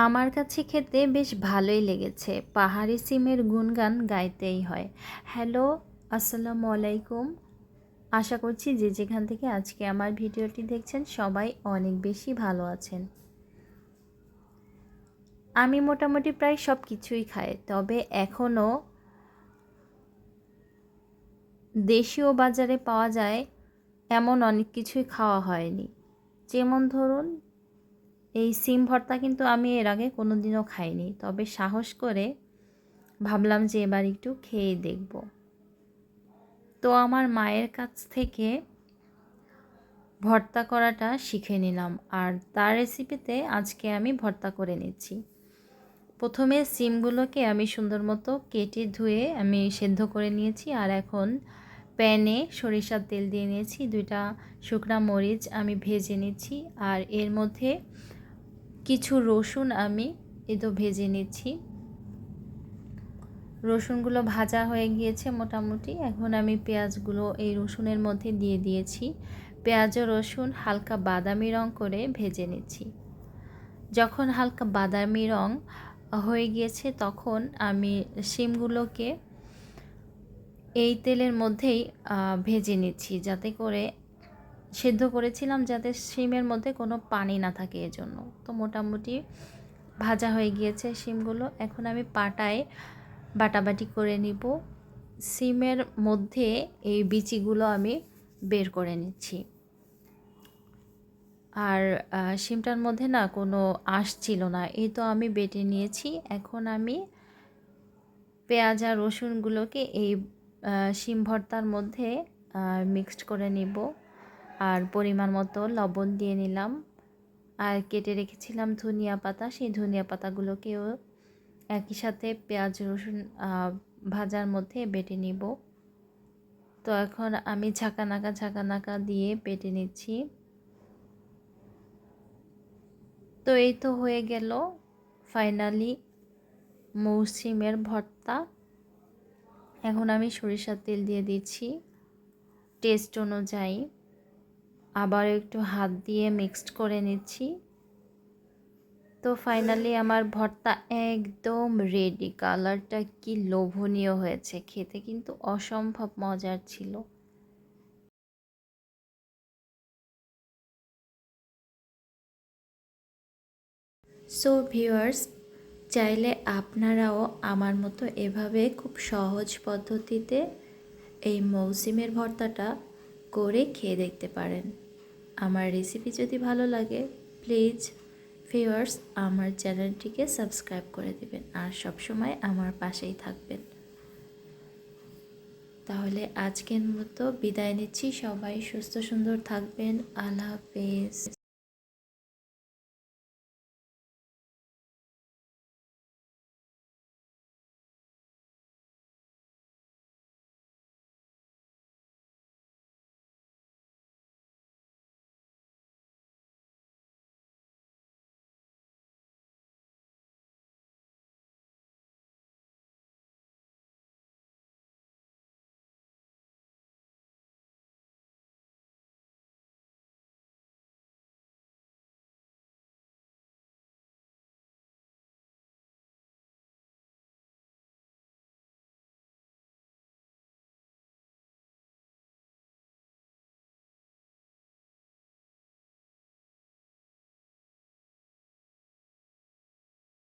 আমার কাছে খেতে বেশ ভালোই লেগেছে। পাহাড়ি সিমের গুণগান গাইতেই হয়। হ্যালো, আসসালামু আলাইকুম। আশা করছি যে যেখান থেকে আজকে আমার ভিডিওটি দেখছেন সবাই অনেক বেশি ভালো আছেন। আমি মোটামুটি প্রায় সব কিছুই খাই, তবে এখনও দেশীয় বাজারে পাওয়া যায় এমন অনেক কিছুই খাওয়া হয়নি। যেমন ধরুন, এই সিম ভর্তা কিন্তু আমি এর আগে কোনোদিনও খাইনি, তবে সাহস করে ভাবলাম যে এবার একটু খেয়ে দেখব। তো আমার মায়ের কাছ থেকে ভর্তা করাটা শিখে নিলাম, আর তার রেসিপিতে আজকে আমি ভর্তা করে নিচ্ছি। প্রথমে সিমগুলোকে আমি সুন্দর মতো কেটে ধুয়ে আমি সেদ্ধ করে নিয়েছি, আর এখন প্যানে সরিষার তেল দিয়ে নিয়েছি। 2টা শুকনা মরিচ আমি ভেজে নিচ্ছি, আর এর মধ্যে কিছু রসুন আমি ভেজে নিচ্ছি। রসুনগুলো ভাজা হয়ে গিয়েছে মোটামুটি। এখন আমি পেঁয়াজগুলো এই রসুনের মধ্যে দিয়ে দিয়েছি। পেঁয়াজ ও রসুন হালকা বাদামি রং করে ভেজে নিচ্ছি। যখন হালকা বাদামি রং হয়ে গিয়েছে তখন আমি শিমগুলোকে এই তেলের মধ্যেই ভেজে নিচ্ছি, যাতে করে সেদ্ধ করেছিলাম যাতে শিমের মধ্যে কোনো পানি না থাকে এজন্য। তো মোটামুটি ভাজা হয়ে গিয়েছে শিমগুলো। এখন আমি পাটায় বাটাবাটি করে নিব। সিমের মধ্যে এই বিচিগুলো আমি বের করে নিচ্ছি। আর শিমটার মধ্যে না কোনো আঁশ ছিল না, এই তো আমি বেটে নিয়েছি। এখন আমি পেঁয়াজ আর রসুনগুলোকে এই শিম ভর্তার মধ্যে মিক্সড করে নিব, আর পরিমাণ মতো লবণ দিয়ে নিলাম। আর কেটে রেখেছিলাম ধনিয়া পাতা, সেই ধনিয়া পাতাগুলোকেও একই সাথে পেঁয়াজ রসুন ভাজার মধ্যে বেটে নিব। তো এখন আমি ঝাঁকা দিয়ে বেটে নিচ্ছি। তো এই তো হয়ে গেল ফাইনালি মৌসিমের ভর্তা। এখন আমি সরিষার তেল দিয়ে দিচ্ছি টেস্ট অনুযায়ী, আবার একটু হাত দিয়ে মিক্সড করে নিচ্ছি। তো ফাইনালি আমার ভর্তা একদম রেডি। কালারটা কি লোভনীয় হয়েছে, খেতে কিন্তু অসম্ভব মজার ছিল। সো ভিউয়ার্স, চাইলে আপনারাও আমার মতো এভাবে খুব সহজ পদ্ধতিতে এই মৌসিমের ভর্তাটা করে খেয়ে দেখতে পারেন। আমার রেসিপি যদি ভালো লাগে প্লিজ ভিউয়ার্স আমার চ্যানেলটিকে সাবস্ক্রাইব করে দেবেন, আর সবসময় আমার পাশেই থাকবেন। তাহলে আজকের মতো বিদায় নিচ্ছি। সবাই সুস্থ সুন্দর থাকবেন। আল্লাহ হাফেজ।